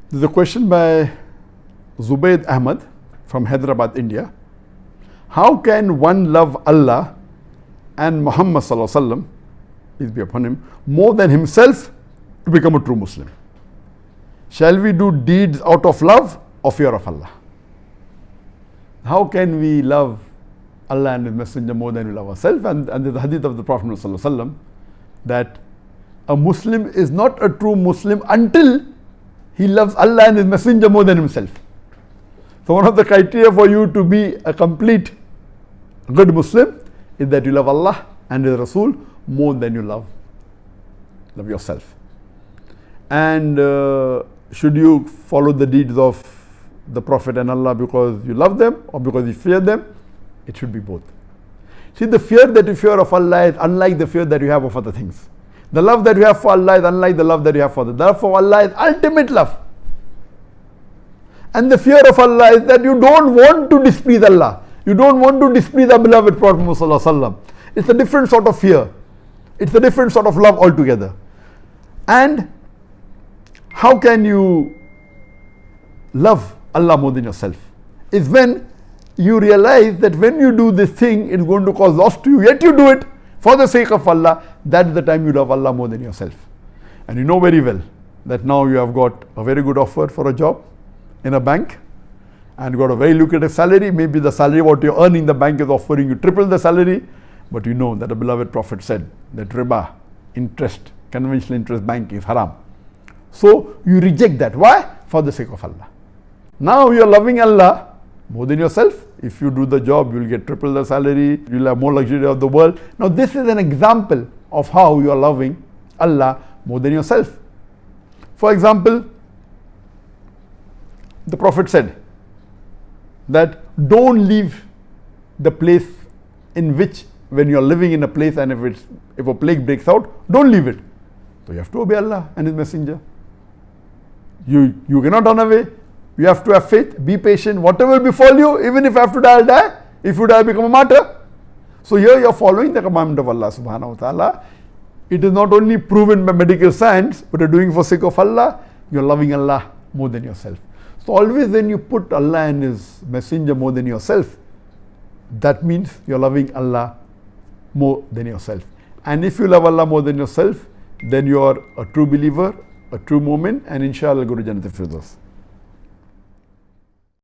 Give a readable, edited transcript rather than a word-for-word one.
There's a question by Zubayd Ahmad from Hyderabad, India. How can one love Allah and Muhammad sallallahu alaihi wasallam, peace be upon him, more than himself to become a true Muslim? Shall we do deeds out of love or fear of Allah? How can we love Allah and His Messenger more than we love ourselves? And there's the hadith of the Prophet sallallahu alaihi wasallam that a Muslim is not a true Muslim until he loves Allah and His Messenger more than himself. So one of the criteria for you to be a complete good Muslim is that you love Allah and His Rasul more than you love yourself. And should you follow the deeds of the Prophet and Allah because you love them or because you fear them? It should be both. See, the fear that you fear of Allah is unlike the fear that you have of other things. The love that you have for Allah is unlike the love that you have for the love for Allah is ultimate love. And the fear of Allah is that you don't want to displease Allah. You don't want to displease the beloved Prophet sallallahu alaihi wasallam. It's a different sort of fear. It's a different sort of love altogether. And how can you love Allah more than yourself? Is when you realize that when you do this thing, it's going to cause loss to you, yet you do it for the sake of Allah. That's the time you love Allah more than yourself. And you know very well that now you have got a very good offer for a job in a bank and got a very lucrative salary. Maybe the salary what you earn in the bank is offering you triple the salary, but you know that the beloved Prophet said that riba, interest, conventional interest bank is haram. So you reject that. Why? For the sake of Allah. Now you are loving Allah more than yourself. If you do the job, you will get triple the salary, you will have more luxury of the world. Now this is an example of how you are loving Allah more than yourself. For example, the Prophet said that don't leave the place in which, when you are living in a place and if a plague breaks out, don't leave it. So you have to obey Allah and His Messenger. You cannot run away. You have to have faith, be patient, whatever befall you, even if you have to die, I'll die. If you die, become a martyr. So here you are following the commandment of Allah subhanahu wa ta'ala. It is not only proven by medical science, but you're doing for sake of Allah, you're loving Allah more than yourself. So always when you put Allah and His Messenger more than yourself, that means you're loving Allah more than yourself. And if you love Allah more than yourself, then you are a true believer, a true Momin, and inshallah go to Jannat al-Firdaus.